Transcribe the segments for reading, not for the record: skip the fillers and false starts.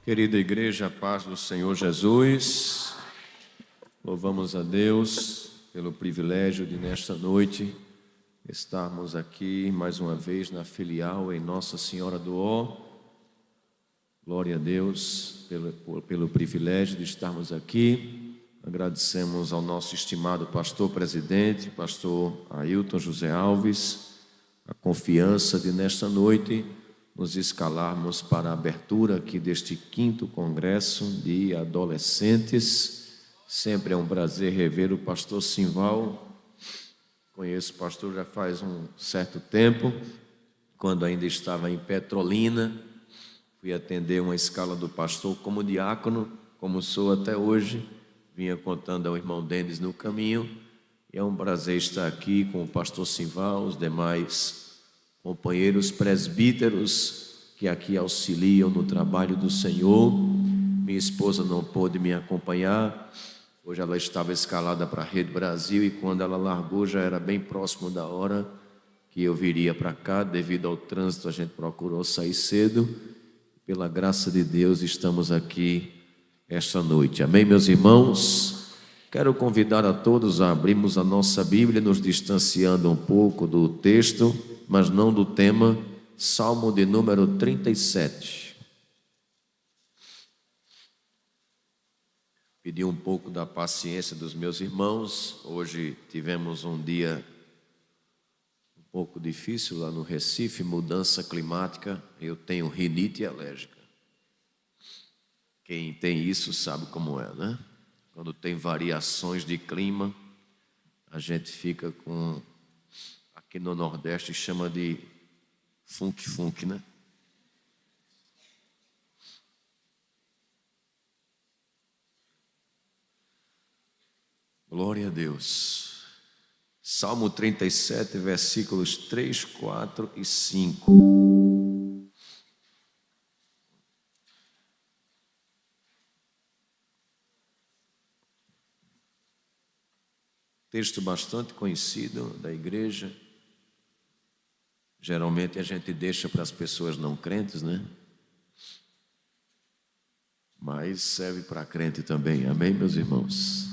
Querida igreja, a paz do Senhor Jesus, louvamos a Deus pelo privilégio de nesta noite estarmos aqui mais uma vez na filial em Nossa Senhora do Ó. Glória a Deus pelo privilégio de estarmos aqui. Agradecemos ao nosso estimado pastor presidente, pastor Ailton José Alves, a confiança de nesta noite nos escalarmos para a abertura aqui deste 5º Congresso de Adolescentes. Sempre é um prazer rever o pastor Simval. Conheço o pastor já faz um certo tempo, quando ainda estava em Petrolina. Fui atender uma escala do pastor como diácono, como sou até hoje. Vinha contando ao irmão Denis no caminho. E é um prazer estar aqui com o pastor Simval, os demais companheiros presbíteros que aqui auxiliam no trabalho do Senhor. Minha esposa não pôde me acompanhar. Hoje ela estava escalada para a Rede Brasil e quando ela largou já era bem próximo da hora que eu viria para cá. Devido ao trânsito a gente procurou sair cedo. Pela graça de Deus estamos aqui esta noite. Amém, meus irmãos? Quero convidar a todos a abrirmos a nossa Bíblia, nos distanciando um pouco do texto, mas não do tema. Salmo de número 37. Pedi um pouco da paciência dos meus irmãos. Hoje tivemos um dia um pouco difícil lá no Recife, mudança climática. Eu tenho rinite alérgica. Quem tem isso sabe como é, né? Quando tem variações de clima, a gente fica com, aqui no Nordeste chama de funk, né? Glória a Deus. Salmo 37, versículos 3, 4 e 5. Texto bastante conhecido da igreja. Geralmente a gente deixa para as pessoas não crentes, né? Mas serve para crente também. Amém, meus irmãos?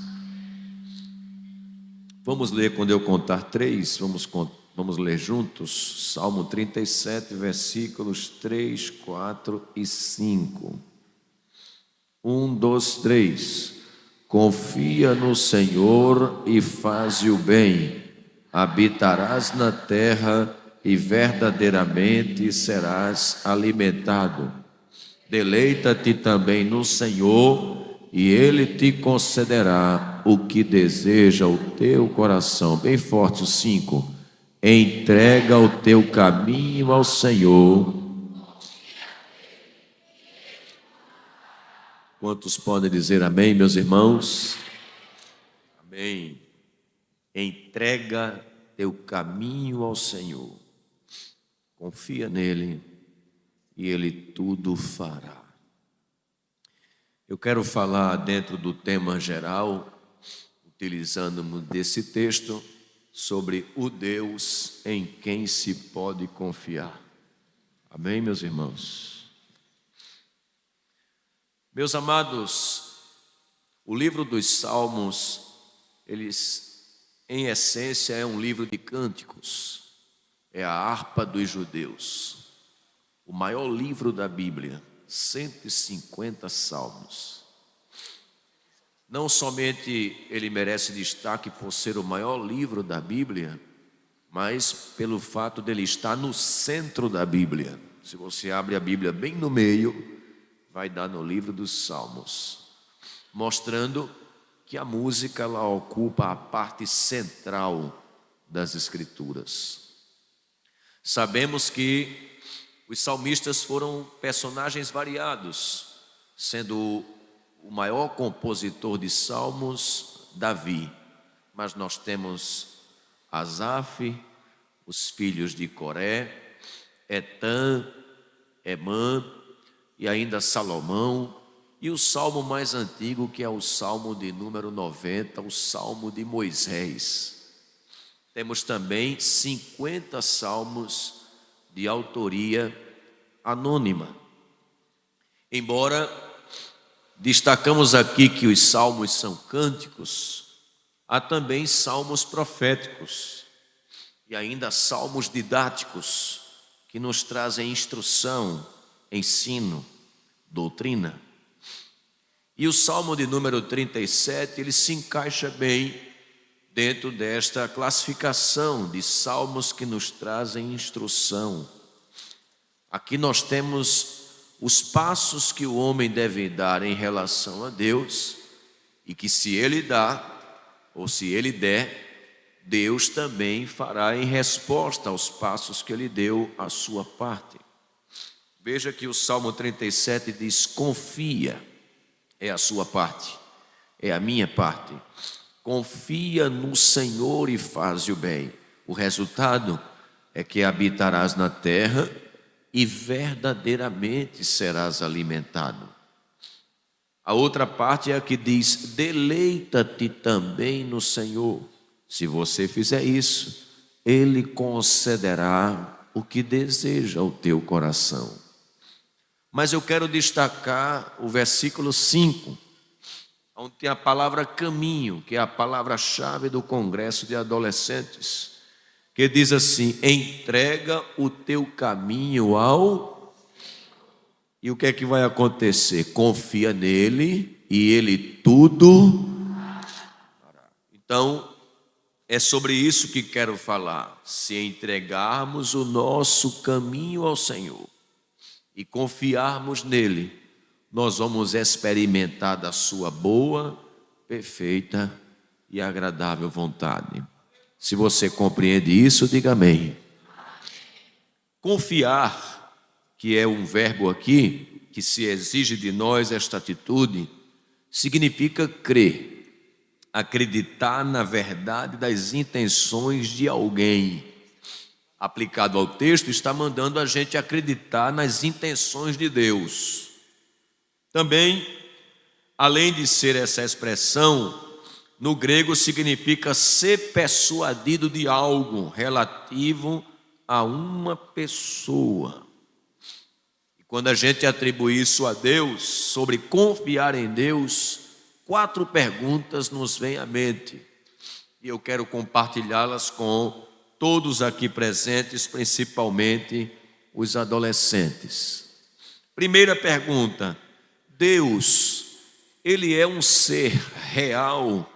Vamos ler quando eu contar 3. Vamos ler juntos. Salmo 37, versículos 3, 4 e 5. 1, 2, 3. Confia no Senhor e faze o bem. Habitarás na terra e verdadeiramente serás alimentado. Deleita-te também no Senhor e Ele te concederá o que deseja o teu coração. Bem forte o 5. Entrega o teu caminho ao Senhor. Quantos podem dizer amém, meus irmãos? Amém. Entrega teu caminho ao Senhor. Confia nele e Ele tudo fará. Eu quero falar dentro do tema geral, utilizando-me desse texto, sobre o Deus em quem se pode confiar. Amém, meus irmãos? Meus amados, o livro dos Salmos, em essência, é um livro de cânticos. É a harpa dos judeus. O maior livro da Bíblia, 150 salmos. Não somente ele merece destaque por ser o maior livro da Bíblia, mas pelo fato dele estar no centro da Bíblia. Se você abre a Bíblia bem no meio, vai dar no livro dos Salmos, mostrando que a música ela ocupa a parte central das Escrituras. Sabemos que os salmistas foram personagens variados, sendo o maior compositor de salmos Davi, mas nós temos Asaf, os filhos de Coré, Etã, Emã e ainda Salomão, e o salmo mais antigo, que é o salmo de número 90, o salmo de Moisés. Temos também 50 salmos de autoria anônima. Embora destacamos aqui que os salmos são cânticos, há também salmos proféticos e ainda salmos didáticos que nos trazem instrução, ensino, doutrina. E o Salmo de número 37, ele se encaixa bem dentro desta classificação de salmos que nos trazem instrução. Aqui nós temos os passos que o homem deve dar em relação a Deus, e que se ele dá, ou se ele der, Deus também fará em resposta aos passos que ele deu à sua parte. Veja que o Salmo 37 diz: confia, é a sua parte, é a minha parte. Confia no Senhor e faz o bem. O resultado é que habitarás na terra e verdadeiramente serás alimentado. A outra parte é a que diz: deleita-te também no Senhor. Se você fizer isso, Ele concederá o que deseja o teu coração. Mas eu quero destacar o versículo 5, onde tem a palavra caminho, que é a palavra-chave do Congresso de Adolescentes, que diz assim: entrega o teu caminho ao... E o que é que vai acontecer? Confia nele e ele tudo... Então, é sobre isso que quero falar. Se entregarmos o nosso caminho ao Senhor e confiarmos nele, nós vamos experimentar da sua boa, perfeita e agradável vontade. Se você compreende isso, diga amém. Confiar, que é um verbo aqui, que se exige de nós esta atitude, significa crer, acreditar na verdade das intenções de alguém. Aplicado ao texto, está mandando a gente acreditar nas intenções de Deus. Também, além de ser essa expressão, no grego significa ser persuadido de algo relativo a uma pessoa. E quando a gente atribui isso a Deus, sobre confiar em Deus, 4 perguntas nos vêm à mente. E eu quero compartilhá-las com todos aqui presentes, principalmente os adolescentes. Primeira pergunta: Deus, Ele é um ser real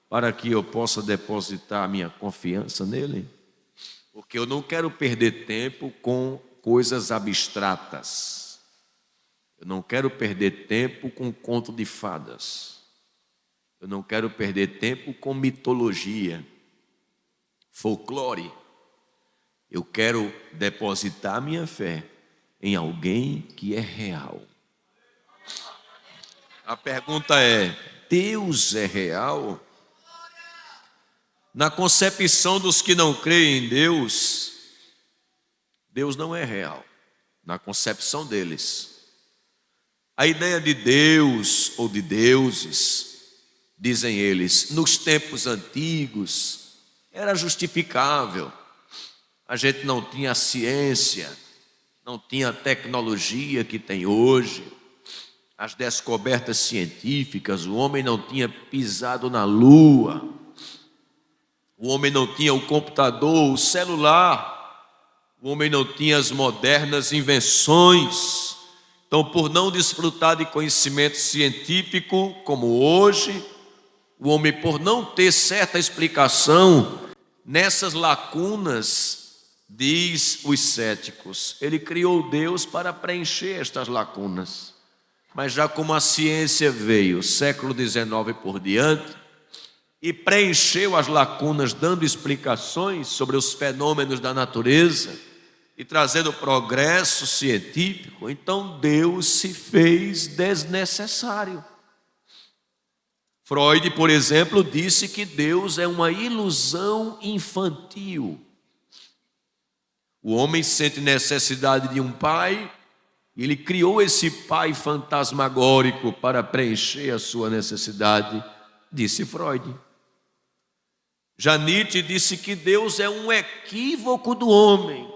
para que eu possa depositar a minha confiança nele? Porque eu não quero perder tempo com coisas abstratas. Eu não quero perder tempo com conto de fadas. Eu não quero perder tempo com mitologia, folclore. Eu quero depositar minha fé em alguém que é real. A pergunta é: Deus é real? Na concepção dos que não creem em Deus, Deus não é real. Na concepção deles, a ideia de Deus ou de deuses, dizem eles, nos tempos antigos, era justificável. A gente não tinha a ciência, não tinha a tecnologia que tem hoje, as descobertas científicas, o homem não tinha pisado na lua, o homem não tinha o computador, o celular, o homem não tinha as modernas invenções. Então, por não desfrutar de conhecimento científico como hoje, o homem, por não ter certa explicação nessas lacunas, diz os céticos, ele criou Deus para preencher estas lacunas. Mas já como a ciência veio, século XIX por diante, e preencheu as lacunas, dando explicações sobre os fenômenos da natureza e trazendo progresso científico, então Deus se fez desnecessário. Freud, por exemplo, disse que Deus é uma ilusão infantil. O homem sente necessidade de um pai, e ele criou esse pai fantasmagórico para preencher a sua necessidade, disse Freud. Já Nietzsche disse que Deus é um equívoco do homem,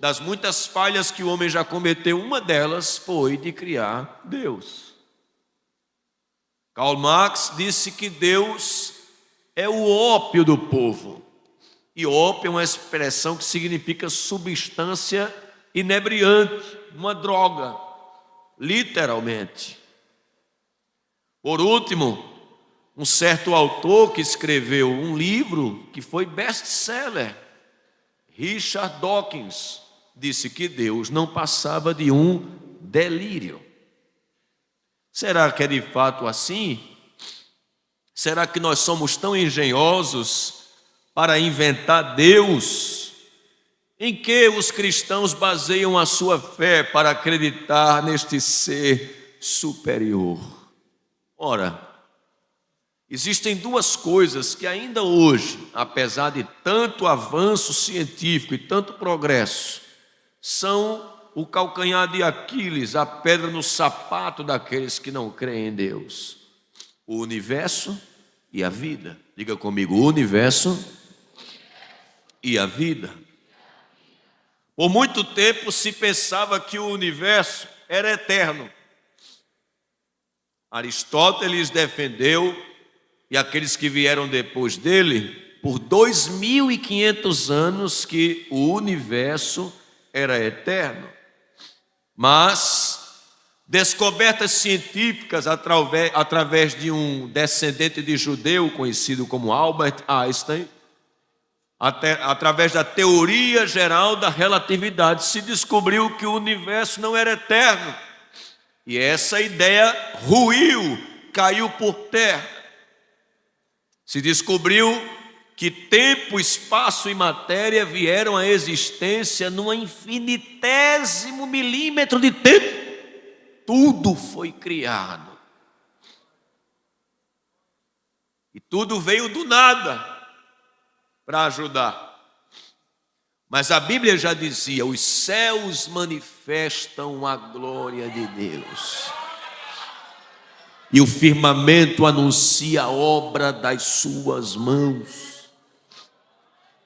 das muitas falhas que o homem já cometeu, uma delas foi de criar Deus. Karl Marx disse que Deus é o ópio do povo. E ópio é uma expressão que significa substância inebriante, uma droga, literalmente. Por último, um certo autor que escreveu um livro que foi best-seller, Richard Dawkins, disse que Deus não passava de um delírio. Será que é de fato assim? Será que nós somos tão engenhosos para inventar Deus? Em que os cristãos baseiam a sua fé para acreditar neste ser superior? Ora, existem duas coisas que ainda hoje, apesar de tanto avanço científico e tanto progresso, são o calcanhar de Aquiles, a pedra no sapato daqueles que não creem em Deus: o universo e a vida. Diga comigo: o universo e a vida. Por muito tempo se pensava que o universo era eterno. Aristóteles defendeu, e aqueles que vieram depois dele, por 2.500 anos, que o universo era eterno. Mas descobertas científicas através de um descendente de judeu conhecido como Albert Einstein, através da teoria geral da relatividade, se descobriu que o universo não era eterno. E essa ideia ruiu, caiu por terra. Se descobriu que tempo, espaço e matéria vieram à existência num infinitésimo milímetro de tempo. Tudo foi criado. E tudo veio do nada para ajudar. Mas a Bíblia já dizia: os céus manifestam a glória de Deus, e o firmamento anuncia a obra das suas mãos.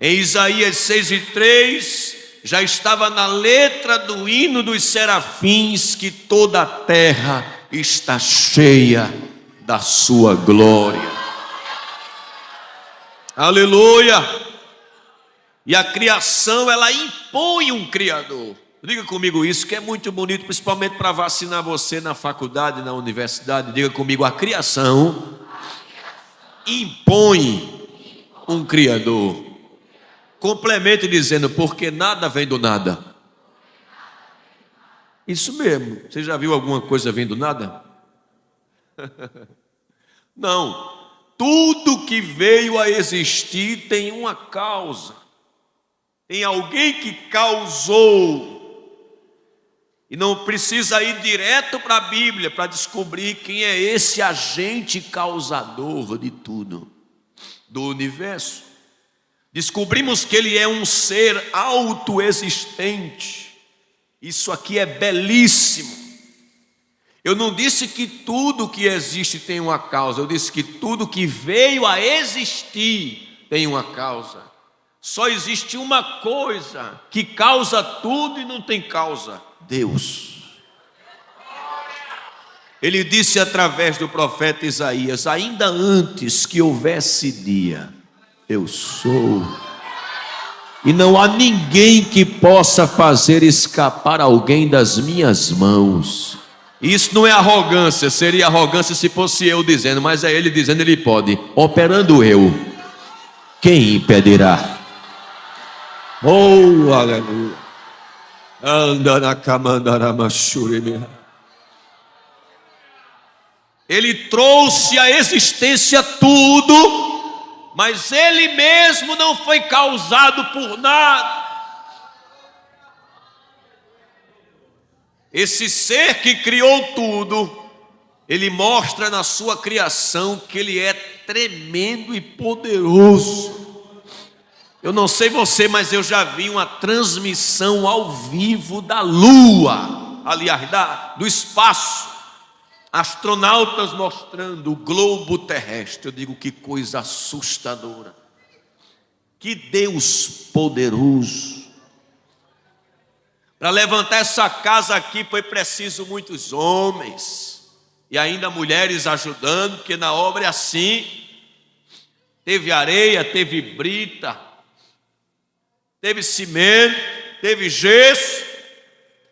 Em Isaías 6:3, já estava na letra do hino dos serafins que toda a terra está cheia da sua glória. Aleluia! E a criação, ela impõe um Criador. Diga comigo isso, que é muito bonito, principalmente para vacinar você na faculdade, na universidade. Diga comigo: a criação impõe um Criador. Complemente dizendo: porque nada vem do nada. Isso mesmo. Você já viu alguma coisa vindo do nada? Não. Tudo que veio a existir tem uma causa. Tem alguém que causou. E não precisa ir direto para a Bíblia para descobrir quem é esse agente causador de tudo, do universo. Descobrimos que ele é um ser autoexistente. Isso aqui é belíssimo. Eu não disse que tudo que existe tem uma causa. Eu disse que tudo que veio a existir tem uma causa. Só existe uma coisa que causa tudo e não tem causa: Deus. Ele disse através do profeta Isaías: ainda antes que houvesse dia, eu sou. E não há ninguém que possa fazer escapar alguém das minhas mãos. Isso não é arrogância. Seria arrogância se fosse eu dizendo, mas é ele dizendo: ele pode. Operando eu, quem impedirá? Oh, aleluia. Anda na camandaramachurime. Ele trouxe à existência tudo, mas ele mesmo não foi causado por nada. Esse ser que criou tudo, ele mostra na sua criação que ele é tremendo e poderoso. Eu não sei você, mas eu já vi uma transmissão ao vivo da Lua, aliás, do espaço. Astronautas mostrando o globo terrestre. Eu digo: que coisa assustadora. Que Deus poderoso. Para levantar essa casa aqui foi preciso muitos homens e ainda mulheres ajudando, porque na obra é assim. Teve areia, teve brita, teve cimento, teve gesso.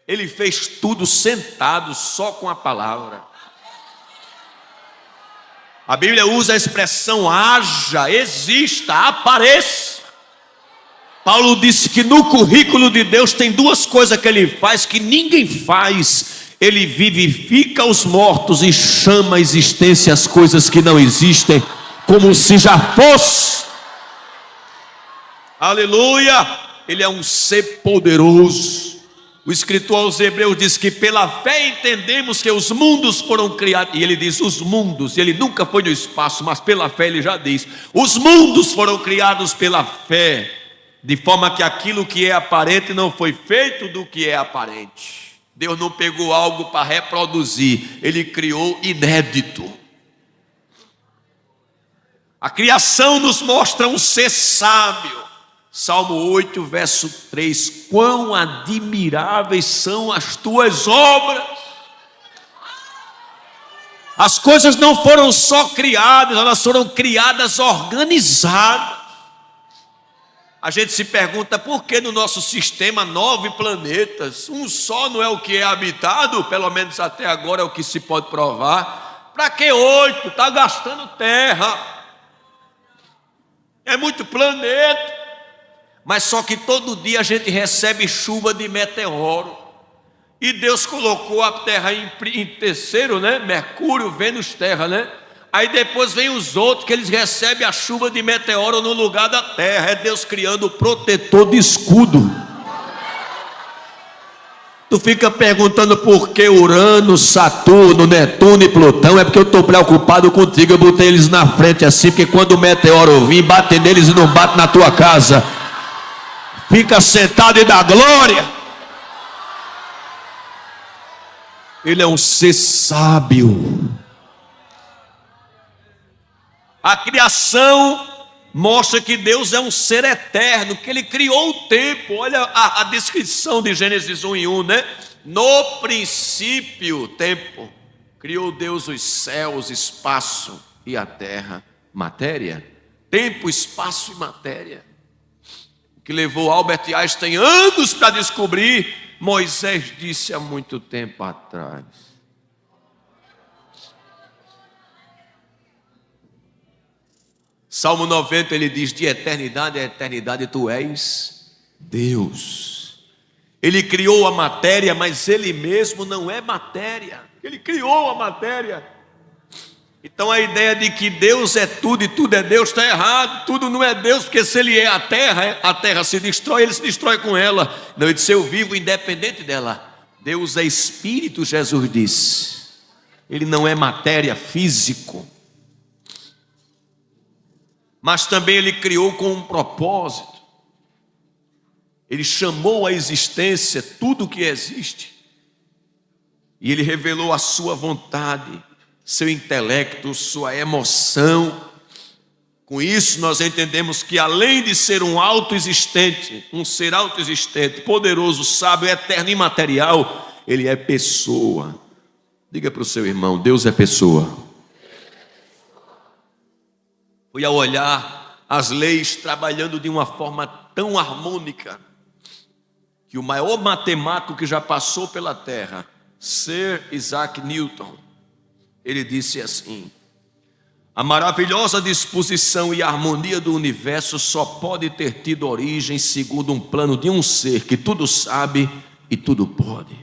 Ele fez tudo sentado, só com a palavra. A Bíblia usa a expressão haja, exista, apareça. Paulo disse que no currículo de Deus tem duas coisas que ele faz que ninguém faz. Ele vivifica os mortos e chama à existência as coisas que não existem, como se já fosse. Aleluia! Ele é um ser poderoso. O escritor aos Hebreus diz que pela fé entendemos que os mundos foram criados. E ele diz os mundos, e ele nunca foi no espaço, mas pela fé ele já diz: os mundos foram criados pela fé, de forma que aquilo que é aparente não foi feito do que é aparente. Deus não pegou algo para reproduzir, ele criou inédito. A criação nos mostra um ser sábio. Salmo 8, verso 3: quão admiráveis são as tuas obras. As coisas não foram só criadas, elas foram criadas organizadas. A gente se pergunta por que no nosso sistema 9 planetas, um só não é o que é habitado, pelo menos até agora é o que se pode provar. Para que 8? Está gastando terra. É muito planeta. Mas só que todo dia a gente recebe chuva de meteoro. E Deus colocou a terra em terceiro, né? Mercúrio, Vênus, terra, né? Aí depois vem os outros que eles recebem a chuva de meteoro no lugar da terra. É Deus criando o protetor de escudo. Tu fica perguntando por que Urano, Saturno, Netuno e Plutão. É porque eu estou preocupado contigo. Eu botei eles na frente assim, porque quando o meteoro vir, bate neles e não bate na tua casa. Fica sentado e dá glória. Ele é um ser sábio. A criação mostra que Deus é um ser eterno, que ele criou o tempo. Olha a descrição de Gênesis 1:1, né? No princípio, tempo, criou Deus os céus, espaço e a terra, matéria. Tempo, espaço e matéria. Que levou Albert Einstein anos para descobrir, Moisés disse há muito tempo atrás. Salmo 90 ele diz: de eternidade a eternidade tu és Deus. Ele criou a matéria, mas ele mesmo não é matéria. Ele criou a matéria. Então a ideia de que Deus é tudo e tudo é Deus está errado. Tudo não é Deus, porque se ele é a terra se destrói, ele se destrói com ela. Não, ele disse: eu vivo independente dela. Deus é espírito, Jesus disse. Ele não é matéria, físico. Mas também ele criou com um propósito. Ele chamou à existência tudo o que existe. E ele revelou a sua vontade, seu intelecto, sua emoção. Com isso nós entendemos que além de ser um autoexistente, um ser autoexistente, poderoso, sábio, eterno, imaterial, ele é pessoa. Diga para o seu irmão: Deus é pessoa. Fui a olhar as leis trabalhando de uma forma tão harmônica, que o maior matemático que já passou pela Terra, Sir Isaac Newton, ele disse assim: a maravilhosa disposição e harmonia do universo só pode ter tido origem segundo um plano de um ser que tudo sabe e tudo pode.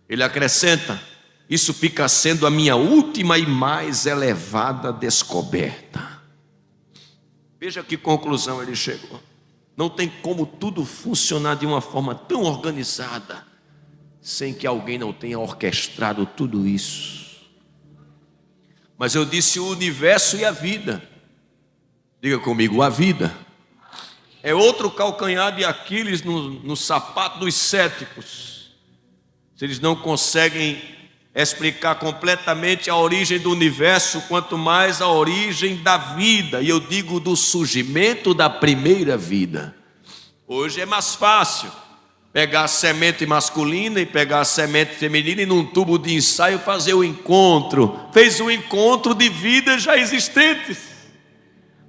Ele acrescenta: isso fica sendo a minha última e mais elevada descoberta. Veja que conclusão ele chegou. Não tem como tudo funcionar de uma forma tão organizada sem que alguém não tenha orquestrado tudo isso. Mas eu disse o universo e a vida. Diga comigo: a vida é outro calcanhar de Aquiles no sapato dos céticos. Se eles não conseguem explicar completamente a origem do universo, quanto mais a origem da vida, e eu digo do surgimento da primeira vida. Hoje é mais fácil. pegar a semente masculina e pegar a semente feminina e num tubo de ensaio fazer o encontro. Fez um encontro de vidas já existentes.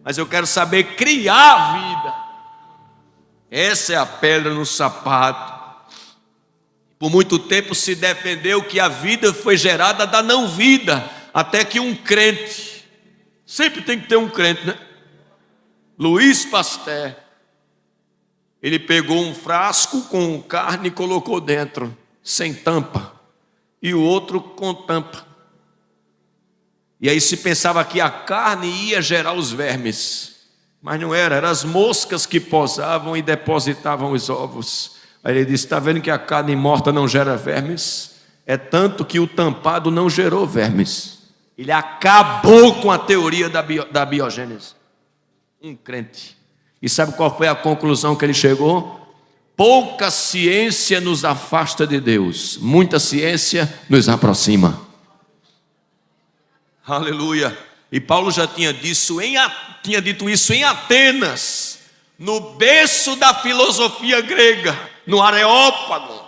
Mas eu quero saber criar a vida. Essa é a pedra no sapato. Por muito tempo se defendeu que a vida foi gerada da não vida, até que um crente, sempre tem que ter um crente, né? Louis Pasteur, ele pegou um frasco com carne e colocou dentro, sem tampa, e o outro com tampa. E aí se pensava que a carne ia gerar os vermes, mas não era, eram as moscas que posavam e depositavam os ovos. Aí ele disse: está vendo que a carne morta não gera vermes? É tanto que o tampado não gerou vermes. Ele acabou com a teoria da biogênese. Um crente. E sabe qual foi a conclusão que ele chegou? Pouca ciência nos afasta de Deus, muita ciência nos aproxima. Aleluia. E Paulo já tinha dito isso em Atenas, no berço da filosofia grega, no Areópago.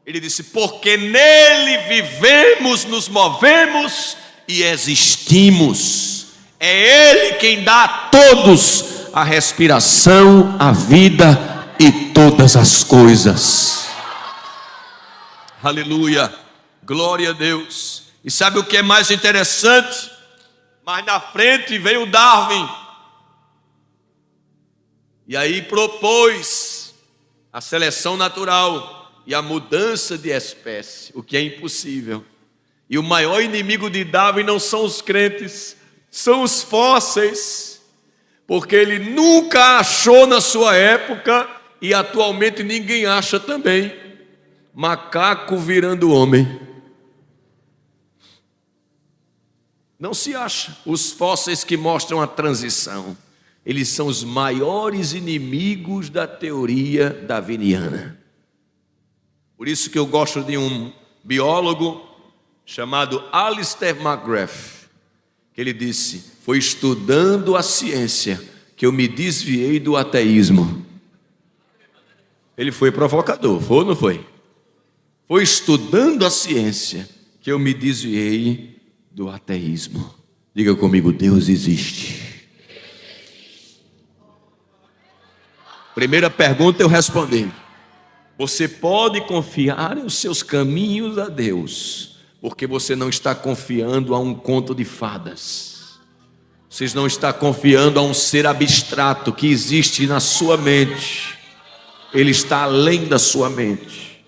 Ele disse: porque nele vivemos, nos movemos e existimos. É ele quem dá a todos a respiração, a vida e todas as coisas. Aleluia, glória a Deus. E sabe o que é mais interessante? Mais na frente veio Darwin, e aí propôs a seleção natural e a mudança de espécie, o que é impossível. E o maior inimigo de Darwin não são os crentes, são os fósseis, porque ele nunca achou na sua época, e atualmente ninguém acha também, macaco virando homem. Não se acha. Os fósseis que mostram a transição, eles são os maiores inimigos da teoria darwiniana. Por isso que eu gosto de um biólogo chamado Alistair McGrath, que ele disse: foi estudando a ciência que eu me desviei do ateísmo. Ele foi provocador, foi ou não foi? Foi estudando a ciência que eu me desviei do ateísmo. Diga comigo: Deus existe. Primeira pergunta eu respondi. Você pode confiar os seus caminhos a Deus, porque você não está confiando a um conto de fadas. Você não está confiando a um ser abstrato que existe na sua mente. Ele está além da sua mente.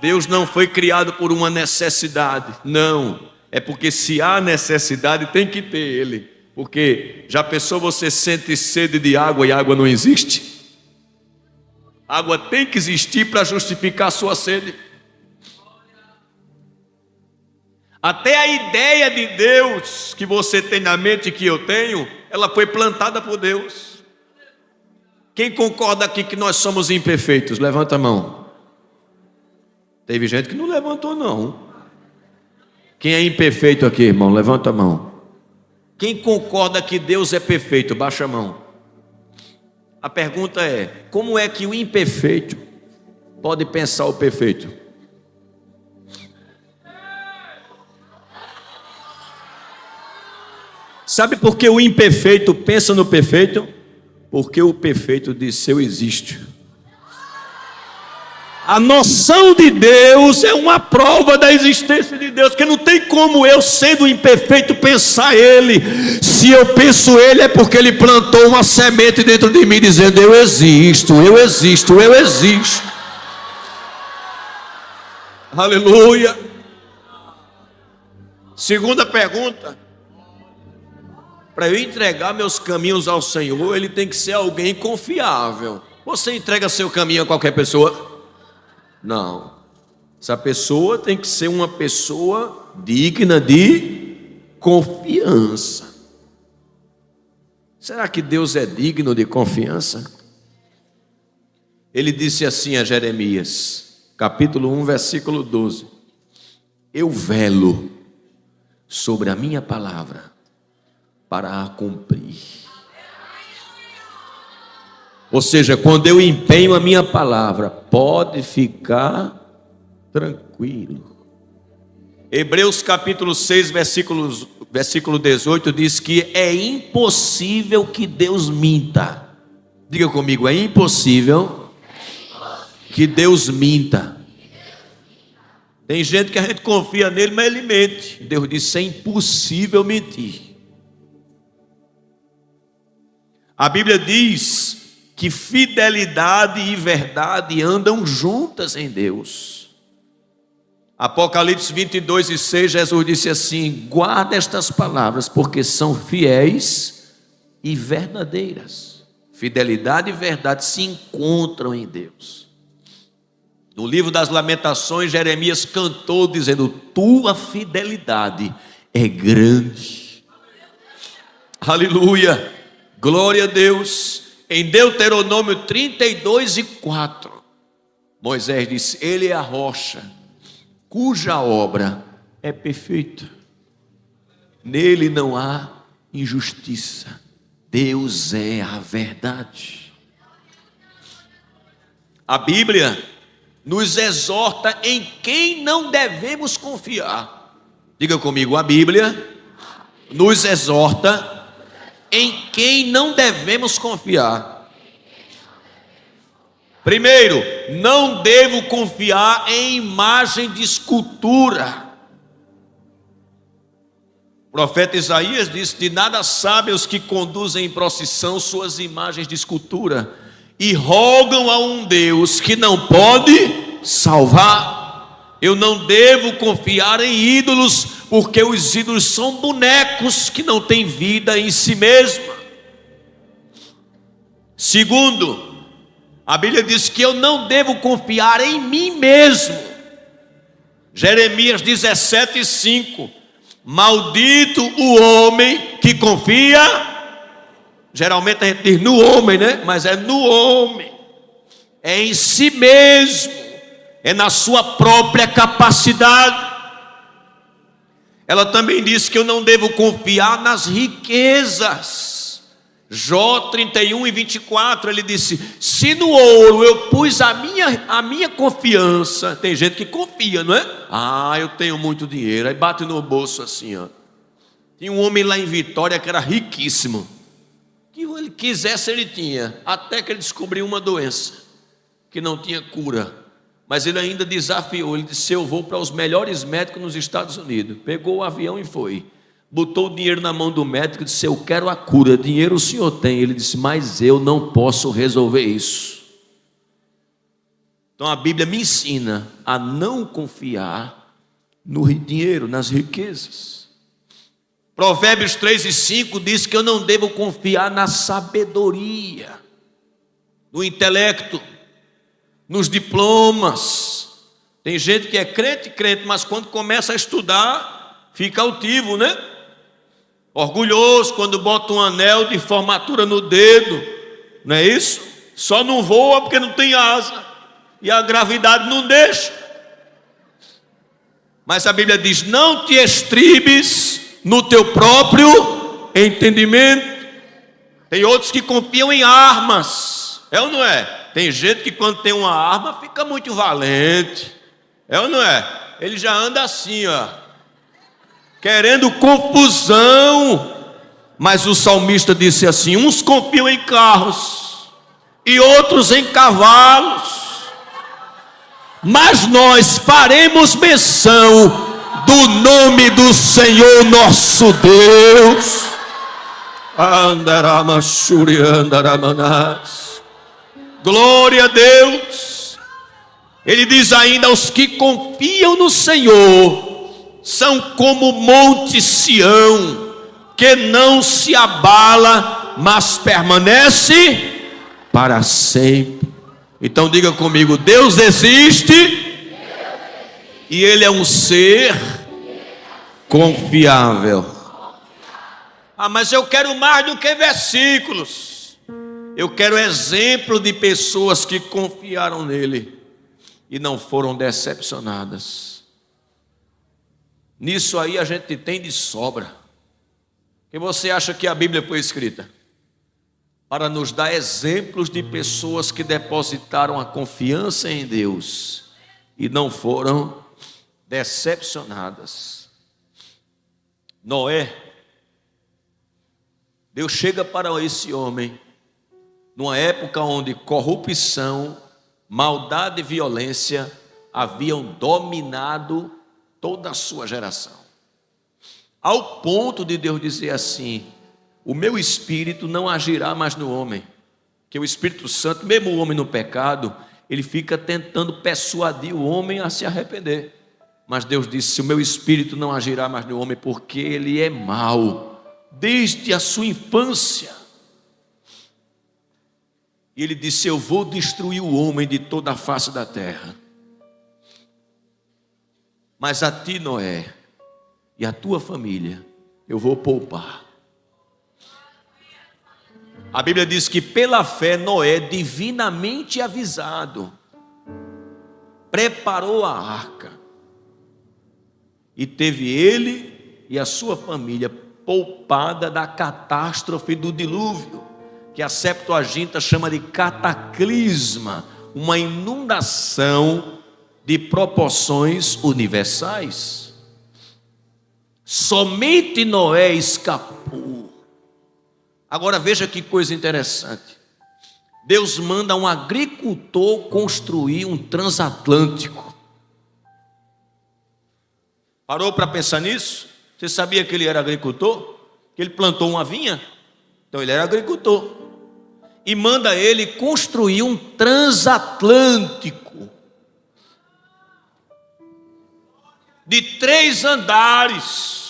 Deus não foi criado por uma necessidade, não. É porque se há necessidade, tem que ter Ele. Porque já pensou, você sente sede de água e a água não existe? A água tem que existir para justificar a sua sede. Até a ideia de Deus que você tem na mente, que eu tenho, ela foi plantada por Deus. Quem concorda aqui que nós somos imperfeitos? Levanta a mão. Teve gente que não levantou, não. Quem é imperfeito aqui, irmão? Levanta a mão. Quem concorda que Deus é perfeito? Baixa a mão. A pergunta é: como é que o imperfeito pode pensar o perfeito? Sabe por que o imperfeito pensa no perfeito? Porque o perfeito diz: eu existo. A noção de Deus é uma prova da existência de Deus, porque não tem como eu, sendo imperfeito, pensar Ele. Se eu penso Ele, é porque Ele plantou uma semente dentro de mim, dizendo: eu existo, eu existo, eu existo. Aleluia. Segunda pergunta: para eu entregar meus caminhos ao Senhor, Ele tem que ser alguém confiável. Você entrega seu caminho a qualquer pessoa? Não. Essa pessoa tem que ser uma pessoa digna de confiança. Será que Deus é digno de confiança? Ele disse assim a Jeremias, capítulo 1, versículo 12: eu velo sobre a minha palavra para a cumprir. Ou seja, quando eu empenho a minha palavra, pode ficar tranquilo. Hebreus capítulo 6, versículo 18 diz que é impossível que Deus minta. Diga comigo, é impossível que Deus minta. Tem gente que a gente confia nele, mas ele mente. Deus disse, é impossível mentir. A Bíblia diz que fidelidade e verdade andam juntas em Deus. Apocalipse 22:6, Jesus disse assim: guarda estas palavras, porque são fiéis e verdadeiras. Fidelidade e verdade se encontram em Deus. No livro das Lamentações, Jeremias cantou dizendo: tua fidelidade é grande. Aleluia, glória a Deus. Em Deuteronômio 32:4, Moisés disse: ele é a rocha cuja obra é perfeita, nele não há injustiça. Deus é a verdade. A Bíblia nos exorta em quem não devemos confiar. Diga comigo, a Bíblia nos exorta em quem não devemos confiar. Primeiro, não devo confiar em imagem de escultura. O profeta Isaías disse: de nada sabem os que conduzem em procissão suas imagens de escultura e rogam a um Deus que não pode salvar. Eu não devo confiar em ídolos, porque os ídolos são bonecos que não têm vida em si mesma. Segundo, a Bíblia diz que eu não devo confiar em mim mesmo. Jeremias 17:5. Maldito o homem que confia. Geralmente a gente diz no homem, né? Mas é no homem, é em si mesmo, é na sua própria capacidade. Ela também diz que eu não devo confiar nas riquezas. Jó 31:24, ele disse: se no ouro eu pus a minha confiança. Tem gente que confia, não é? Eu tenho muito dinheiro, aí bate no bolso assim, ó. Tinha um homem lá em Vitória que era riquíssimo, que ele quisesse ele tinha, até que ele descobriu uma doença que não tinha cura. Mas ele ainda desafiou, ele disse: eu vou para os melhores médicos nos Estados Unidos. Pegou o avião e foi. Botou o dinheiro na mão do médico e disse: eu quero a cura. Dinheiro o senhor tem. Ele disse: mas eu não posso resolver isso. Então a Bíblia me ensina a não confiar no dinheiro, nas riquezas. Provérbios 3:5 diz que eu não devo confiar na sabedoria, no intelecto, nos diplomas. Tem gente que é crente, mas quando começa a estudar, fica altivo, né? Orgulhoso quando bota um anel de formatura no dedo, não é isso? Só não voa porque não tem asa, e a gravidade não deixa. Mas a Bíblia diz: não te estribes no teu próprio entendimento. Tem outros que confiam em armas, é ou não é? Tem gente que quando tem uma arma fica muito valente, é ou não é? Ele já anda assim, ó, querendo confusão. Mas o salmista disse assim: uns confiam em carros e outros em cavalos, mas nós faremos menção do nome do Senhor nosso Deus. Glória a Deus. Ele diz ainda: os que confiam no Senhor são como o monte Sião, que não se abala, mas permanece para sempre. Então diga comigo: Deus existe, e Ele é um ser confiável. Mas eu quero mais do que versículos. Eu quero exemplo de pessoas que confiaram nele e não foram decepcionadas. Nisso aí a gente tem de sobra. Quem você acha que a Bíblia foi escrita? para nos dar exemplos de pessoas que depositaram a confiança em Deus e não foram decepcionadas. Noé, Deus chega para esse homem numa época onde corrupção, maldade e violência haviam dominado toda a sua geração, ao ponto de Deus dizer assim: o meu espírito não agirá mais no homem. Que o Espírito Santo, mesmo o homem no pecado, ele fica tentando persuadir o homem a se arrepender. Mas Deus disse: o meu espírito não agirá mais no homem, porque ele é mau desde a sua infância. E ele disse: eu vou destruir o homem de toda a face da terra. Mas a ti, Noé, e a tua família, eu vou poupar. A Bíblia diz que pela fé Noé, divinamente avisado, preparou a arca. E teve ele e a sua família poupada da catástrofe do dilúvio, que a Septuaginta chama de cataclisma, uma inundação de proporções universais. Somente Noé escapou. Agora veja que coisa interessante. Deus manda um agricultor construir um transatlântico. Parou para pensar nisso? Você sabia que ele era agricultor? Que ele plantou uma vinha? Então ele era agricultor. E manda ele construir um transatlântico de 3 andares,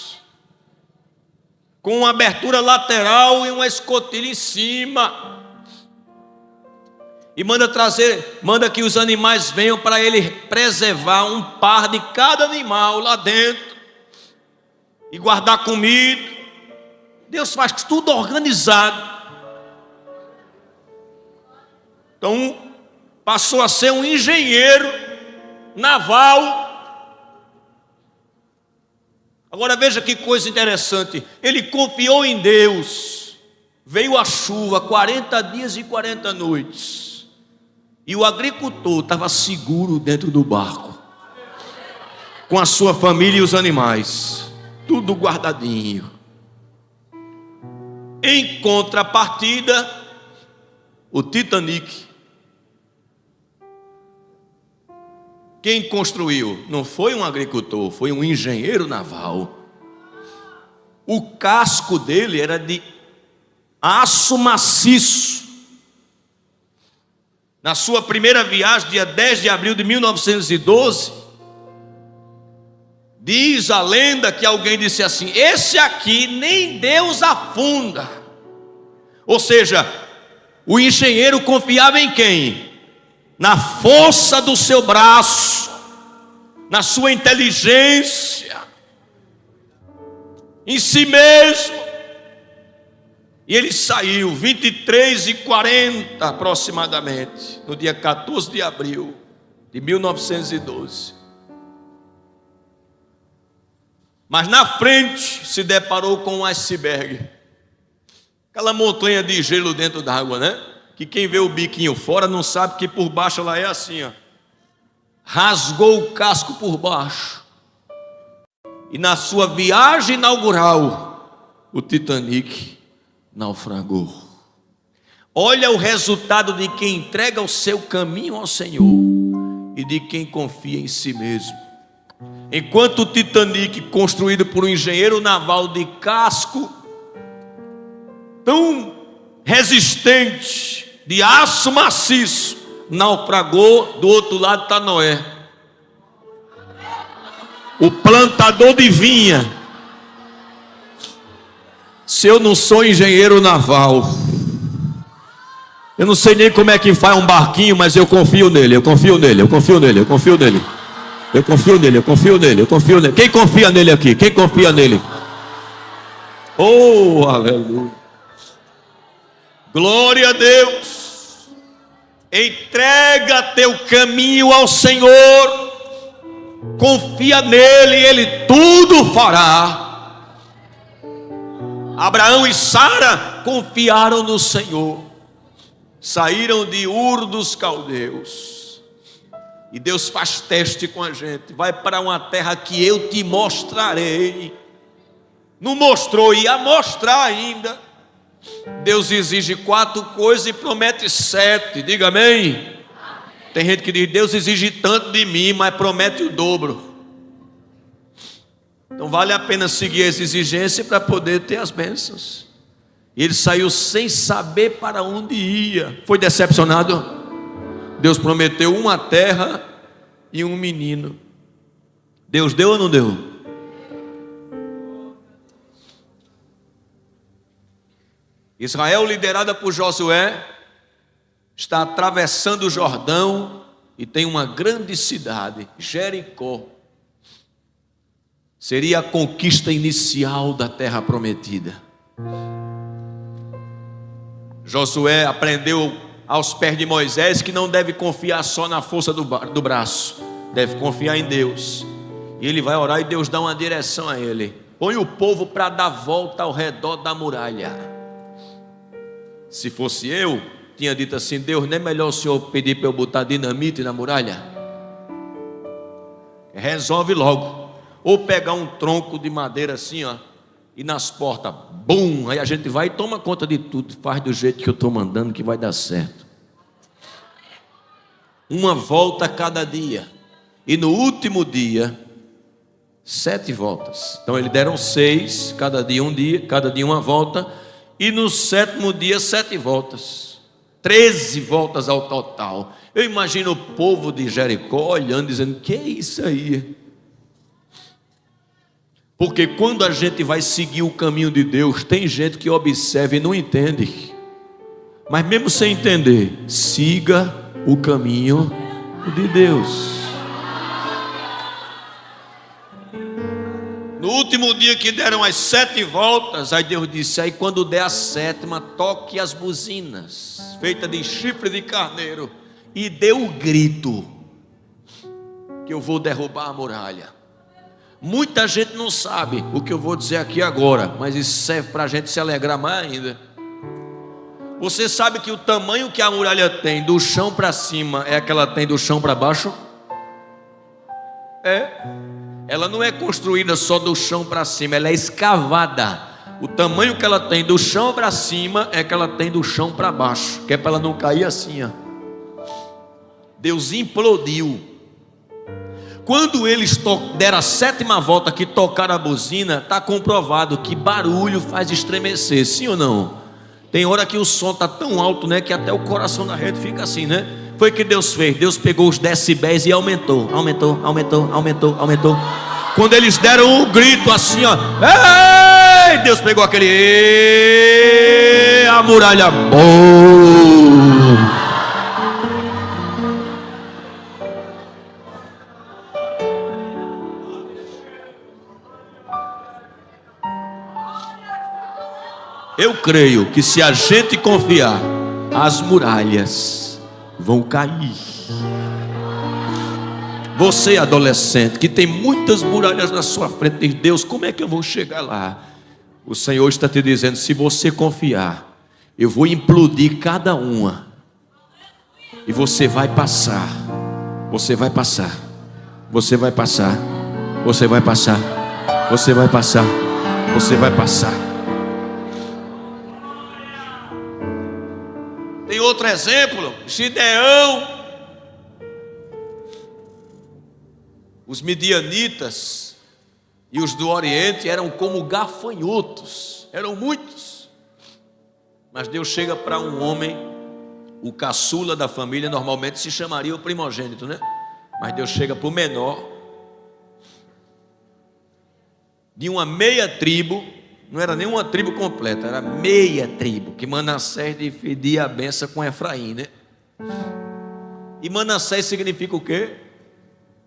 com uma abertura lateral e uma escotilha em cima. E manda que os animais venham para ele preservar um par de cada animal lá dentro e guardar comida. Deus faz tudo organizado. Então passou a ser um engenheiro naval. Agora veja que coisa interessante. Ele confiou em Deus. Veio a chuva, 40 dias e 40 noites. E o agricultor estava seguro dentro do barco, com a sua família e os animais, tudo guardadinho. Em contrapartida, o Titanic, quem construiu? Não foi um agricultor, foi um engenheiro naval. O casco dele era de aço maciço. Na sua primeira viagem, dia 10 de abril de 1912, diz a lenda que alguém disse assim: esse aqui nem Deus afunda. Ou seja, o engenheiro confiava em quem? Na força do seu braço, na sua inteligência, em si mesmo. E ele saiu 23h40 aproximadamente, no dia 14 de abril de 1912. Mas na frente se deparou com um iceberg, aquela montanha de gelo dentro d'água, né? Que quem vê o biquinho fora não sabe que por baixo ela é assim, ó. Rasgou o casco por baixo. E na sua viagem inaugural, o Titanic naufragou. Olha o resultado de quem entrega o seu caminho ao Senhor e de quem confia em si mesmo. Enquanto o Titanic, construído por um engenheiro naval de casco tão resistente, de aço maciço, naufragou, do outro lado está Noé, o plantador de vinha. Se eu não sou engenheiro naval, eu não sei nem como é que faz um barquinho, mas eu confio nele, eu confio nele, eu confio nele, eu confio nele, eu confio nele, eu confio nele, eu confio nele. Quem confia nele aqui? Quem confia nele? Oh, aleluia! Glória a Deus! Entrega teu caminho ao Senhor, confia nele, ele tudo fará. Abraão e Sara confiaram no Senhor. saíram de Ur dos Caldeus. E Deus faz teste com a gente. Vai para uma terra que eu te mostrarei. Não mostrou, ia mostrar ainda. Deus exige 4 coisas e promete 7. Diga amém. Tem gente que diz: Deus exige tanto de mim, mas promete o dobro. Então vale a pena seguir essa exigência para poder ter as bênçãos. E ele saiu sem saber para onde ia. Foi decepcionado? Deus prometeu uma terra e um menino. Deus deu ou não deu? Israel, liderada por Josué, está atravessando o Jordão e tem uma grande cidade, Jericó. Seria a conquista inicial da terra prometida. Josué aprendeu aos pés de Moisés que não deve confiar só na força do braço, deve confiar em Deus. E ele vai orar e Deus dá uma direção a ele: põe o povo para dar volta ao redor da muralha. Se fosse eu, tinha dito assim: Deus, não é melhor o Senhor pedir para eu botar dinamite na muralha? Resolve logo. Ou pegar um tronco de madeira assim, ó, e nas portas, bum, aí a gente vai e toma conta de tudo. Faz do jeito que eu estou mandando que vai dar certo. Uma volta a cada dia. E no último dia, 7 voltas. Então eles deram 6, cada dia uma volta. E no 7º dia, 7 voltas. 13 voltas ao total. Eu imagino o povo de Jericó olhando, dizendo: que é isso aí? Porque quando a gente vai seguir o caminho de Deus, tem gente que observa e não entende. Mas mesmo sem entender, siga o caminho de Deus. No último dia que deram as 7 voltas, aí Deus disse: aí quando der a 7ª, toque as buzinas, feita de chifre de carneiro, e dê o grito, que eu vou derrubar a muralha. Muita gente não sabe o que eu vou dizer aqui agora, mas isso serve para a gente se alegrar mais ainda. Você sabe que o tamanho que a muralha tem do chão para cima é que ela tem do chão para baixo? Ela não é construída só do chão para cima, ela é escavada. O tamanho que ela tem do chão para cima é que ela tem do chão para baixo, que é para ela não cair assim, ó. Deus implodiu. Quando eles deram a 7ª volta, que tocaram a buzina, está comprovado que barulho faz estremecer, sim ou não? Tem hora que o som está tão alto, né, que até o coração da gente fica assim, né? Foi o que Deus fez. Deus pegou os decibéis e aumentou. Quando eles deram um grito assim, ó, ei! Deus pegou aquele, a muralha, bom. Eu creio que se a gente confiar, as muralhas vão cair. Você, adolescente, que tem muitas muralhas na sua frente, diz: Deus, como é que eu vou chegar lá? O Senhor está te dizendo: se você confiar, eu vou implodir cada uma, e você vai passar. Você vai passar. Você vai passar. Você vai passar. Você vai passar. Você vai passar. Tem outro exemplo, Gideão. Os midianitas e os do Oriente eram como gafanhotos, eram muitos. Mas Deus chega para um homem, o caçula da família, normalmente se chamaria o primogênito, né? Mas Deus chega para o menor, de uma meia tribo. Não era nem uma tribo completa, era meia tribo, que Manassés dividia a benção com Efraim, né? E Manassés significa o quê?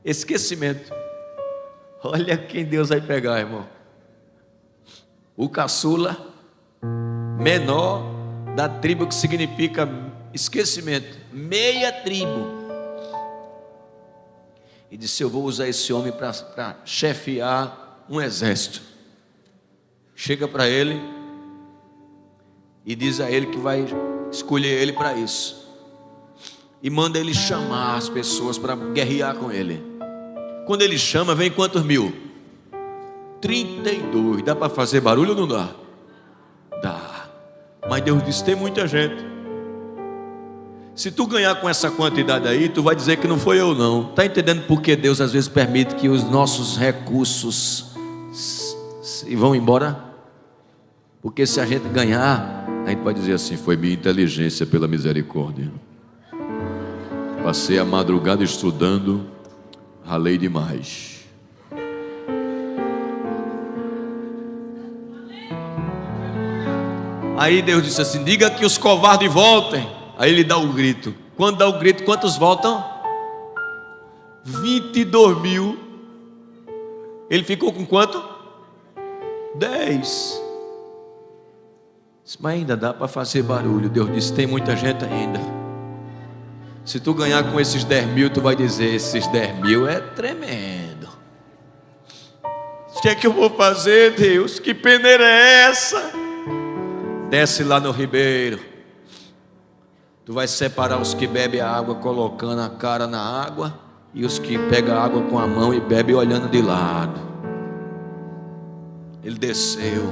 Esquecimento. Olha quem Deus vai pegar, irmão. O caçula menor da tribo, que significa esquecimento, meia tribo. E disse: eu vou usar esse homem para chefiar um exército. Chega para ele e diz a ele que vai escolher ele para isso. E manda ele chamar as pessoas para guerrear com ele. Quando ele chama, vem quantos mil? 32. Dá para fazer barulho ou não dá? Dá. Mas Deus disse, tem muita gente. Se tu ganhar com essa quantidade aí, tu vai dizer que não foi eu não. Está entendendo por que Deus às vezes permite que os nossos recursos vão embora? Porque se a gente ganhar, a gente vai dizer assim, foi minha inteligência pela misericórdia. Passei a madrugada estudando, ralei demais. Aí Deus disse assim, diga que os covardes voltem. Aí ele dá o grito. Quando dá o grito, quantos voltam? 22 mil. Ele ficou com quanto? 10. Mas ainda dá para fazer barulho. Deus disse, tem muita gente ainda. Se tu ganhar com esses 10 mil, tu vai dizer, esses 10 mil é tremendo. O que é que eu vou fazer, Deus? Que peneira é essa? Desce lá no ribeiro. Tu vai separar os que bebem a água colocando a cara na água e os que pegam a água com a mão e bebem olhando de lado. Ele desceu.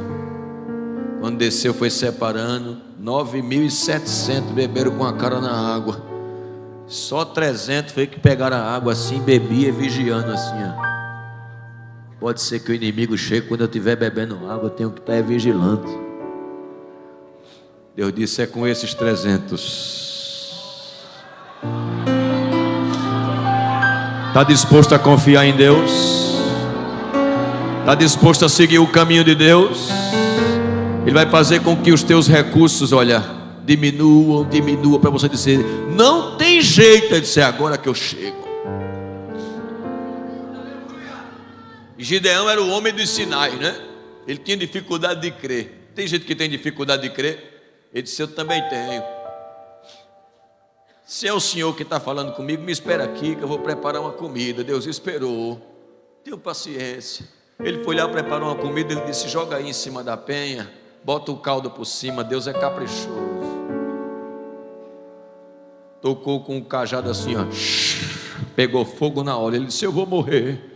Quando desceu foi separando. 9.700 beberam com a cara na água. Só 300 foi que pegaram a água assim, bebia vigiando assim, ó. Pode ser que o inimigo chegue quando eu estiver bebendo água, eu tenho que estar vigilante. Deus disse, é com esses 300. Está disposto a confiar em Deus? Está disposto a seguir o caminho de Deus? Ele vai fazer com que os teus recursos, olha, diminuam, para você dizer, não tem jeito. Ele disse, é agora que eu chego. E Gideão era o homem dos sinais, né? Ele tinha dificuldade de crer. Tem gente que tem dificuldade de crer? Ele disse, eu também tenho. Se é o Senhor que está falando comigo, me espera aqui que eu vou preparar uma comida. Deus esperou. Tenha paciência. Ele foi lá, preparou uma comida. Ele disse, joga aí em cima da penha, bota o caldo por cima. Deus é caprichoso. Tocou com o cajado assim, ó. Pegou fogo na hora. Ele disse, eu vou morrer.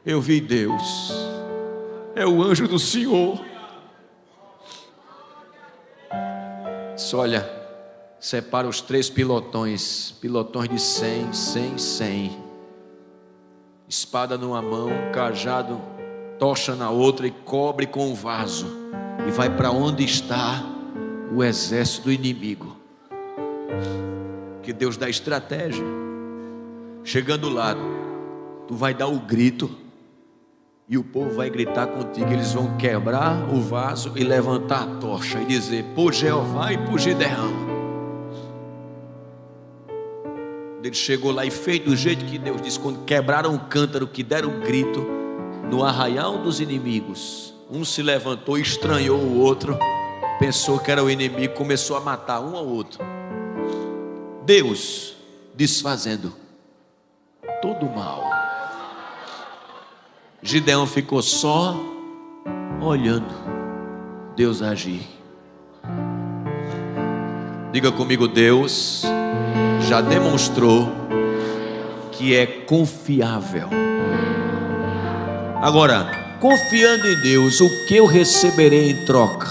Eu vi Deus. É o anjo do Senhor. Disse, olha, separa os 3 pilotões de 100, 100, 100. Espada numa mão, cajado, tocha na outra e cobre com um vaso. E vai para onde está o exército do inimigo. Que Deus dá estratégia. Chegando lá, tu vai dar o grito. E o povo vai gritar contigo. Eles vão quebrar o vaso e levantar a tocha e dizer, por Jeová e por Gideão. Ele chegou lá e fez do jeito que Deus disse. Quando quebraram o cântaro, que deram um grito no arraial dos inimigos, um se levantou, estranhou o outro, pensou que era o inimigo, começou a matar um ao outro. Deus desfazendo todo o mal. Gideão ficou só olhando Deus agir. Diga comigo, Deus já demonstrou que é confiável. Agora, confiando em Deus, o que eu receberei em troca?